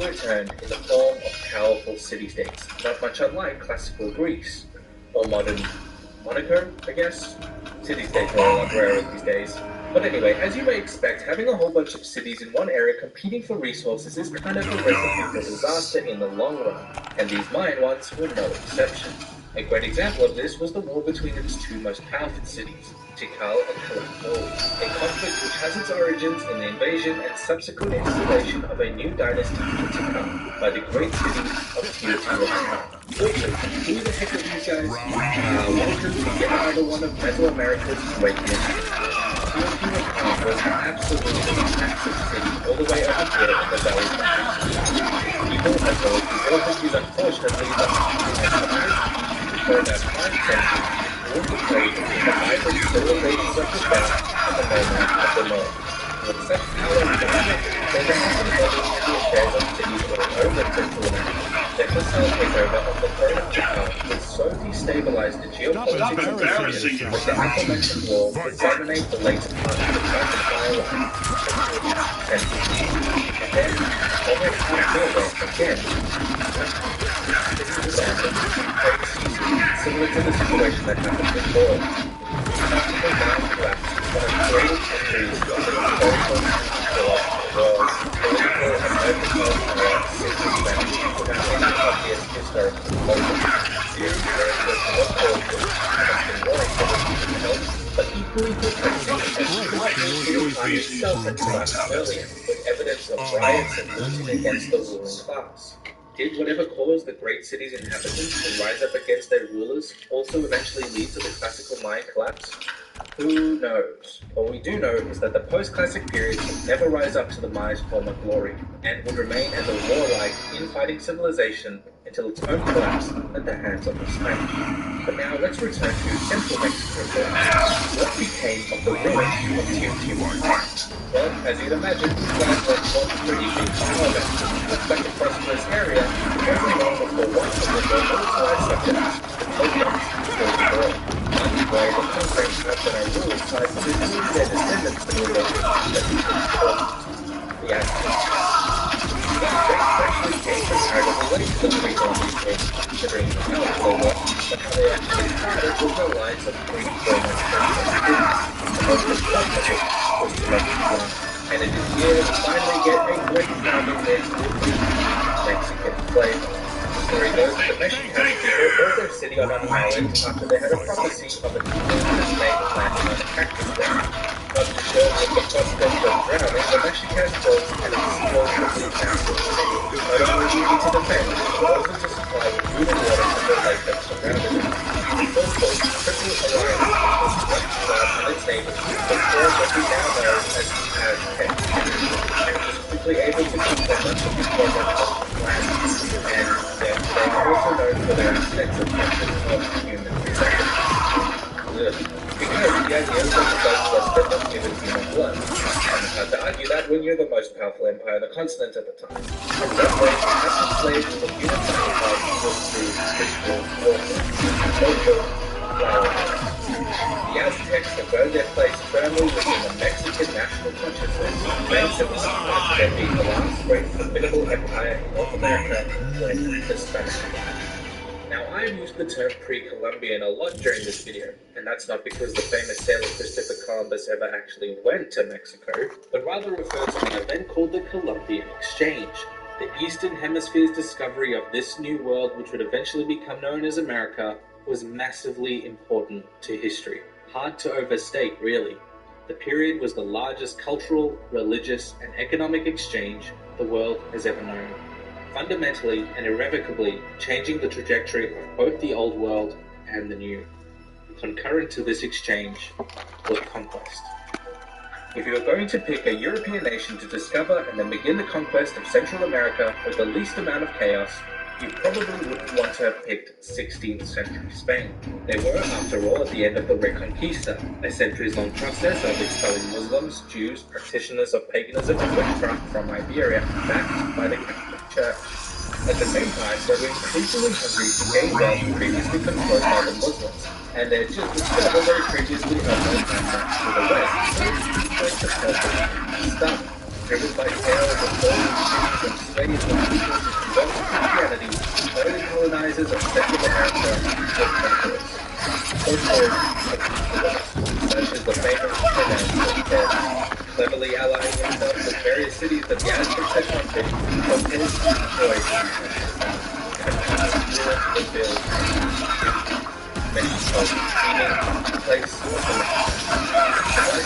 returned in the form of powerful city-states, not much unlike classical Greece, or modern Monaco, I guess? City-states are a lot rarer these days. But anyway, as you may expect, having a whole bunch of cities in one area competing for resources is kind of a recipe for disaster in the long run, and these Mayan ones were no exception. A great example of this was the war between its two most powerful cities, Tikal and Calakmul, a conflict which has its origins in the invasion and subsequent installation of a new dynasty in Tikal by the great city of Teotihuacan. Who the heck are these guys? Welcome to yet another one of Mesoamerica's great mysteries. Teotihuacan was an absolutely massive city all the way over here in the valley of Mexico. People as well as the authorities unfortunately for about 5 centuries all the trade between the hybrid civilizations of the south and the nomad of the north. With such power and dominance, they were often able to be affairs of cities all over Central America. Their hostile takeover of the throne of Japan would so destabilize the geopolitics of the region that the aforementioned war would dominate the later part of the Empire line. And then, almost out of nowhere again, similar to the situation that happened before. Practical mind collapse one of the greatest injuries of the historical and archaeological world, political and ethical collapse since the Spanish, without any obvious historical motive. Series where it was more powerful and been warring for the human health, but equally perplexing as the time itself had collapsed earlier, with evidence of riots and looting against the ruling class. Did whatever caused the great city's inhabitants to rise up against their rulers also eventually lead to the classical Mayan collapse? Who knows? All we do know is that the post-classic period would never rise up to the Maya's former glory, and would remain as a warlike, infighting civilization until its own collapse at the hands of the Spanish. But now let's return to Central Mexico first. What became of the ruins of Teotihuacan? Well, as you'd imagine, that was one pretty big problem. Looks like a prosperous area, it wasn't long before one of the more militarized subjects, the Toltecs, killed the world. Why the conquering that are ruled by physically their descendants to rule the Aztecs. The Aztecs actually came comparatively late to the pre-Columbian age, considering how they were, but how they actually started with the lines of pre-Roman cities. The most important of which was Mexico. And it is here to finally get a great sounding name with Mexican flavor. The story goes that the Mexicans built their city on an island after they had a prophecy of a enormous snake landing on a cactus there. Not to show with the prospect of drowning, the Mexicans built an explosively massive city, not only easy to defend, but also to supply with food and water to the lake that surrounded it. The so-called Triple Alliance was one God and its neighbors to form what we now know as the Aztecs, and was quickly able to conquer much of the former land, and they are also known for their extensive practice of human sacrifice. Because the idea is that the gods was that not given human blood, and it's hard to argue that when you're the most powerful empire on the continent at the time. And that way, the passive slaves for human sacrifice was through ritual warfare, social flowering. The Aztecs have earned their place firmly within the Mexican national consciousness, thanks in part to them being the last great formidable empire in North America when the Spanish arrived. Now, I have used the term pre-Columbian a lot during this video, and that's not because the famous sailor Christopher Columbus ever actually went to Mexico, but rather refers to an event called the Columbian Exchange, the Eastern Hemisphere's discovery of this new world which would eventually become known as America, was massively important to history. Hard to overstate, really. The period was the largest cultural, religious, and economic exchange the world has ever known, fundamentally and irrevocably changing the trajectory of both the old world and the new. Concurrent to this exchange was conquest. If you were going to pick a European nation to discover and then begin the conquest of Central America with the least amount of chaos, you probably wouldn't want to have picked 16th century Spain. They were, after all, at the end of the Reconquista, a centuries-long process of expelling Muslims, Jews, practitioners of paganism and witchcraft from Iberia, backed by the Catholic Church. At the same time, they were increasingly hungry to gain wealth previously controlled by the Muslims, and they had just discovered their previously unknown landmass to the west, so it was the perfect start. Driven by tales of golden cities and slaves of cities, hotels, Croatia, and the build Mexico, meaning a place of the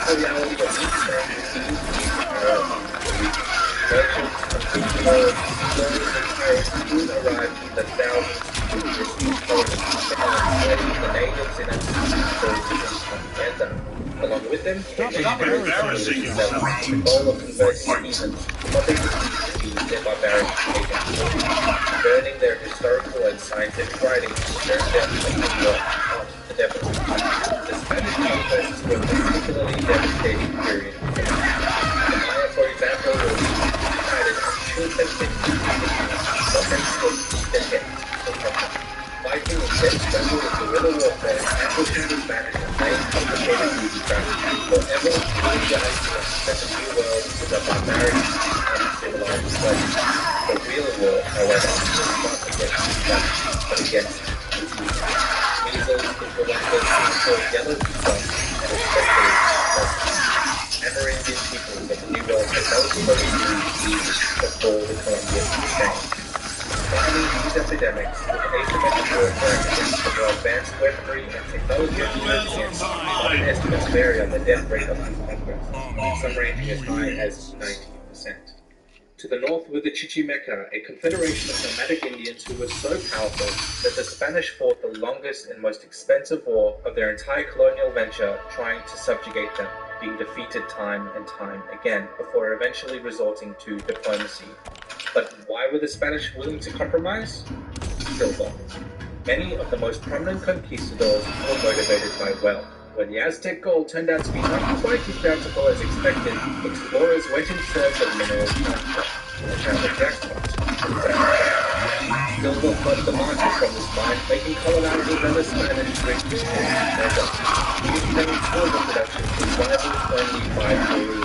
the reality of each man seems to be parallel to the region. Merchants from Portugal, explorers and pirates soon arrived in the thousands to distant colonies to enslave the natives in Andalusia and Hacienda. Along with them, they made embarrassing themselves with the goal of converting heathens to what they perceived to be their barbaric pagan culture, burning their historical and scientific writings to turn them into on the devil. The Spanish conquests were a particularly devastating period for them. The Maya, for example, were united and children what they took their heads for conquer. Fighting intense battles of guerrilla warfare, ambushing the Spanish and laying complicated boobytraps, forever fueling the idea that the New World was a barbaric, uncivilized place. The real war, however, was not against the Spanish, but against the Indians. Measles, influenza, typhoid, yellow fever, and especially Amerindian peoples of the New World had no exposure to disease before the Columbian Exchange. Combining these epidemics with asymmetric warfare against the more advanced weaponry and technology of the Europeans, modern estimates vary on the death rate of these conquests, some ranging as high as 90%. To the north were the Chichimeca, a confederation of nomadic Indians who were so powerful that the Spanish fought the longest and most expensive war of their entire colonial venture trying to subjugate them, being defeated time and time again, before eventually resorting to diplomacy. But why were the Spanish willing to compromise? Silver. Many of the most prominent conquistadors were motivated by wealth. When the Aztec gold turned out to be not quite as bountiful as expected, explorers went in search of mineral transfer and found the jackpot. Silver flooded the market from this mine, making colonizers and the Spanish rich their wealth. These many silver production was rivaled only by Peru.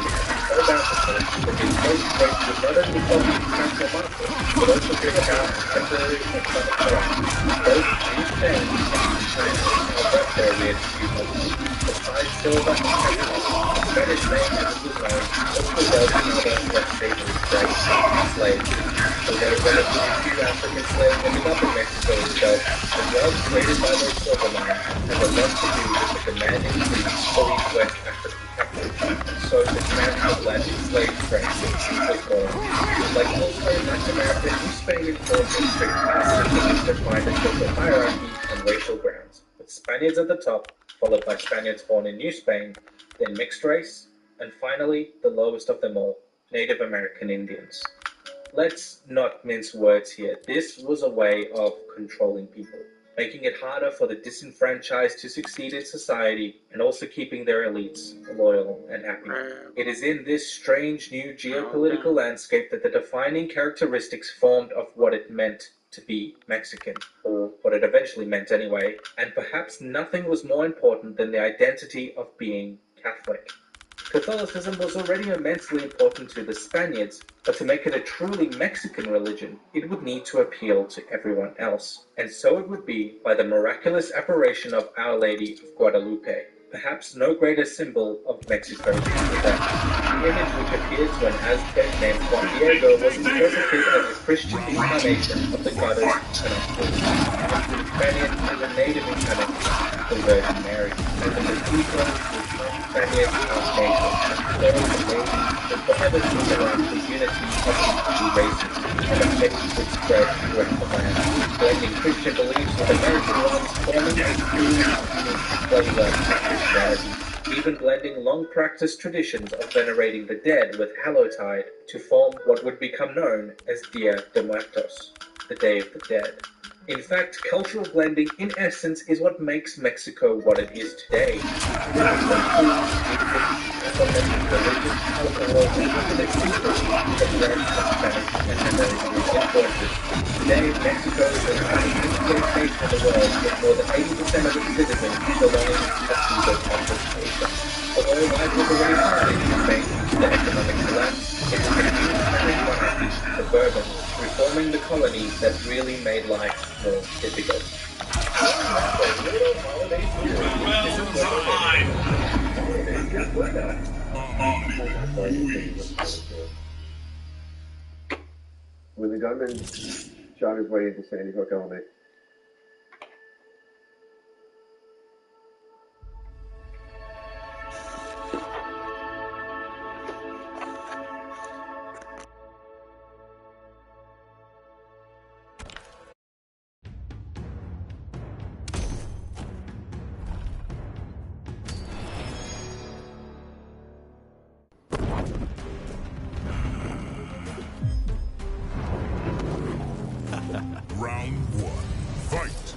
So bountiful that the exposed rates would not only help the international market, but also bring about temporary economic collapse. Both in Spain and Alberta their people. Besides silver and petrol, the Spanish name as it was known also dealt in other less savory trade, slaves. Although relatively few African slaves ended up in Mexico itself, the wealth created by those silver mines had a lot to do with the demanding fleet for these West African captives, and so the transatlantic slave trade was born. Like also in Latin America, New Spain enforced a strict caste system defined a social hierarchy on racial grounds, with Spaniards at the top, followed by Spaniards born in New Spain, then mixed race, and finally, the lowest of them all, Native American Indians. Let's not mince words here. This was a way of controlling people, making it harder for the disenfranchised to succeed in society and also keeping their elites loyal and happy. It is in this strange new geopolitical landscape that the defining characteristics formed of what it meant to be Mexican, or what it eventually meant anyway, and perhaps nothing was more important than the identity of being Catholic. Catholicism was already immensely important to the Spaniards, but to make it a truly Mexican religion, it would need to appeal to everyone else. And so it would be by the miraculous apparition of Our Lady of Guadalupe, perhaps no greater symbol of Mexico than that. The image which appears to an Aztec named Juan Diego was interpreted as a Christian incarnation of the goddess Tenochtitlan, and to the Spaniard as a native incarnation of the Virgin Mary, and the Mestizo Spaniard nation, there is a name that forever symbolized the unity of these two races, and a faith which spread throughout the land, blending Christian beliefs with American ones, forming a truly unique flavor of Christianity, even blending long-practiced traditions of venerating the dead with Hallowtide to form what would become known as Dia de Muertos, the Day of the Dead. In fact, cultural blending, in essence, is what makes Mexico what it is today. Religion, alcohol, and even its people have learned from Spanish and American influences. Today, Mexico is the largest integrated nation in the world, with more than 80% of its citizens belonging to the Catholic Asia. Although life was already hard in Spain due to the economic collapse, it was the new Spanish monarchy, the Bourbons, reforming the colony that really made life more difficult. When the gunman shot his way into Sandy Hook Element. Round one, fight!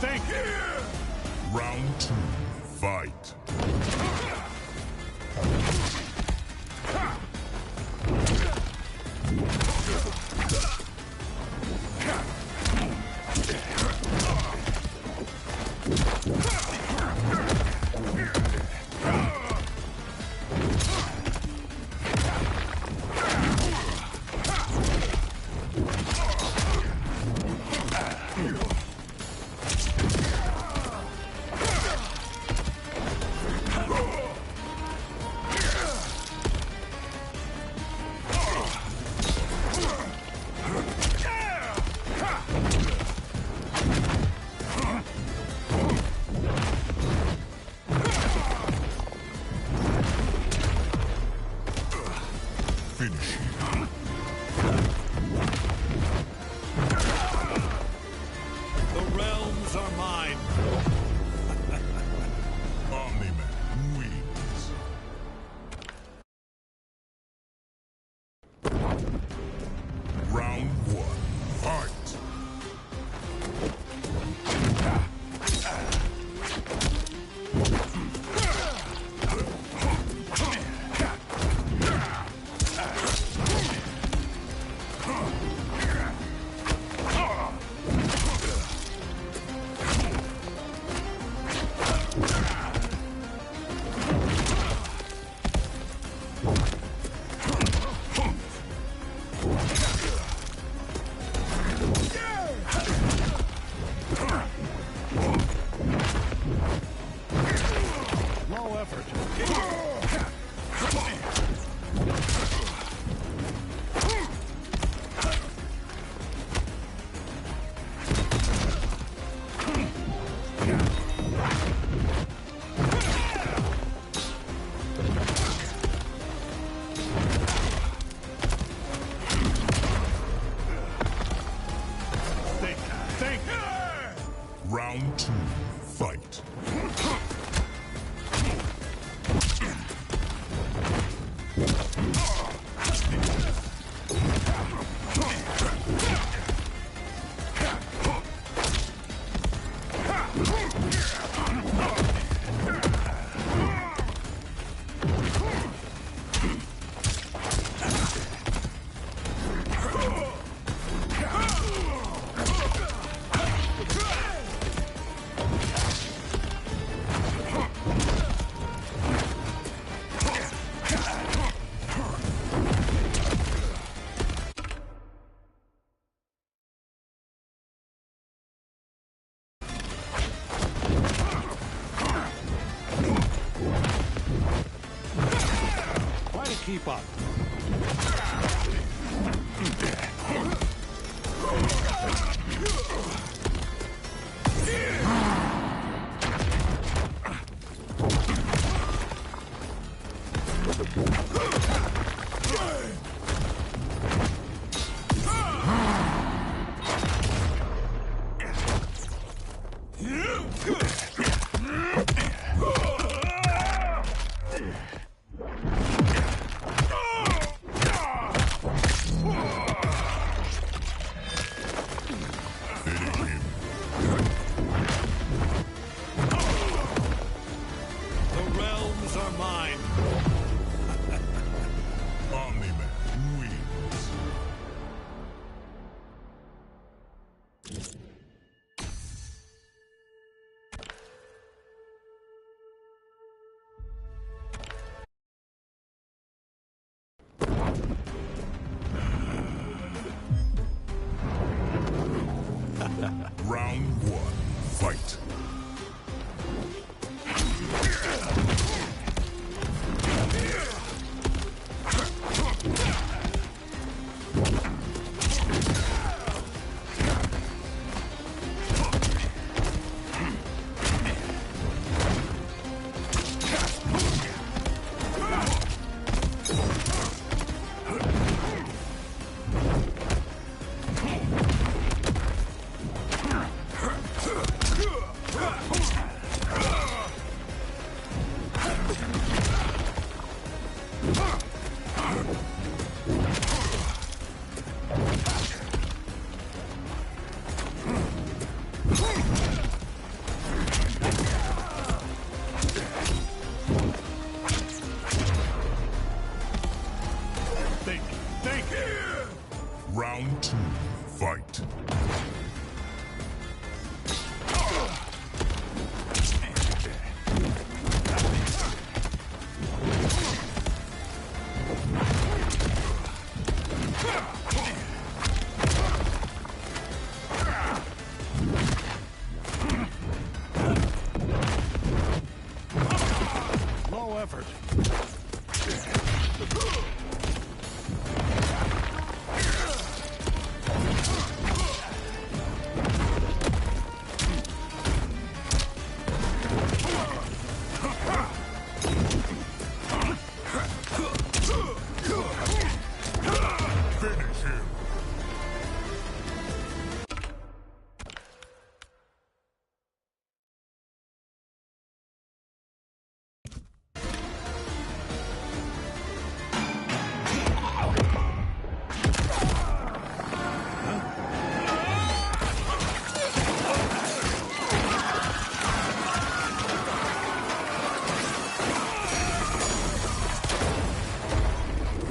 Think! Round two, fight! Finish him. The realms are mine. Omni-Man wins. Round one, fight! Low effort. Think! Round two, fight! Try to keep up. Round one, fight. Think. Round two, fight. Low effort. Finish him.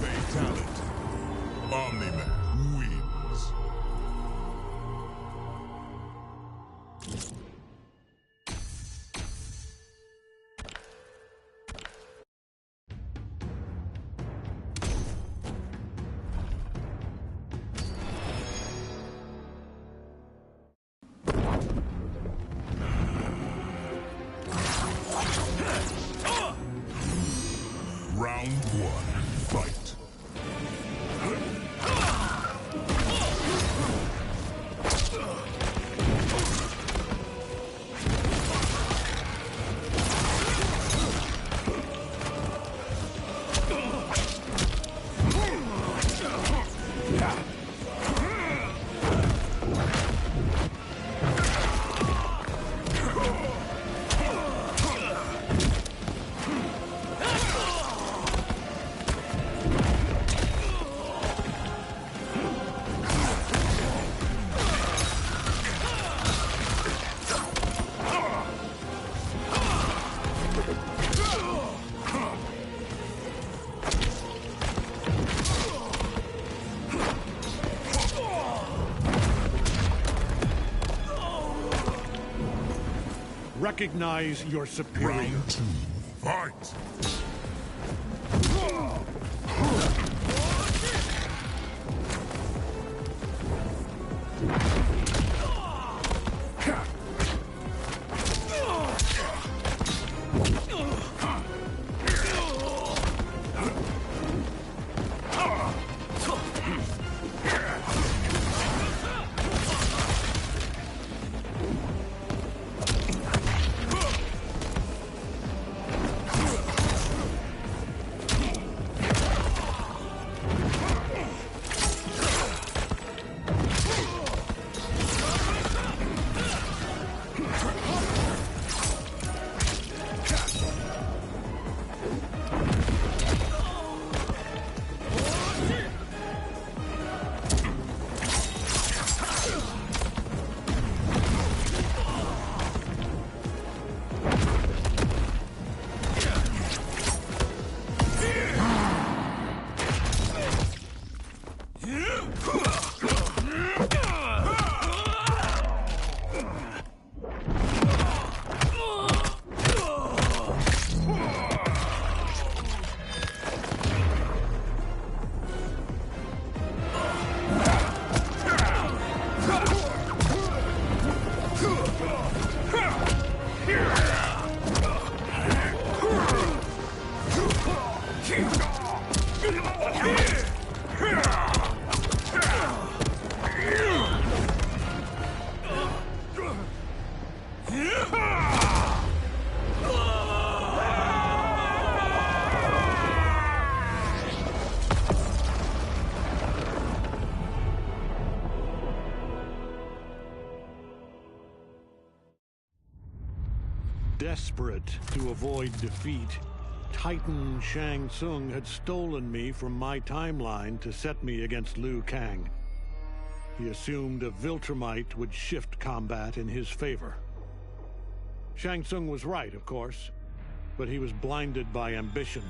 Fatality. Omni-Man wins. Round one, fight. Recognize your superior. Round two, fight. Desperate to avoid defeat, Titan Shang Tsung had stolen me from my timeline to set me against Liu Kang. He assumed a Viltrumite would shift combat in his favor. Shang Tsung was right, of course, but he was blinded by ambition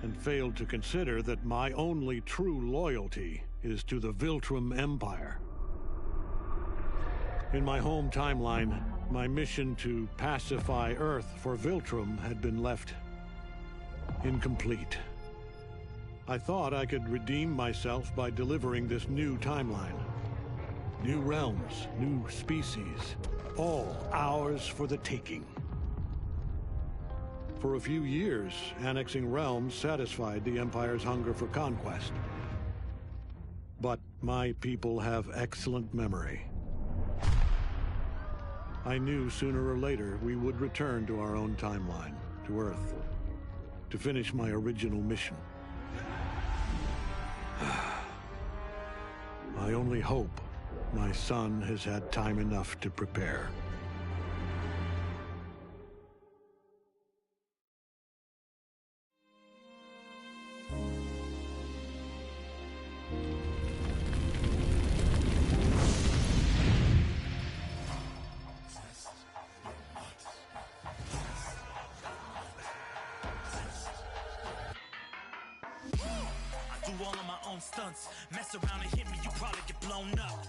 and failed to consider that my only true loyalty is to the Viltrum Empire. In my home timeline, my mission to pacify Earth for Viltrum had been left incomplete. I thought I could redeem myself by delivering this new timeline. New realms, new species, all ours for the taking. For a few years, annexing realms satisfied the Empire's hunger for conquest. But my people have excellent memory. I knew sooner or later we would return to our own timeline, to Earth, to finish my original mission. I only hope my son has had time enough to prepare. Do all of my own stunts. Mess around and hit me, you probably get blown up.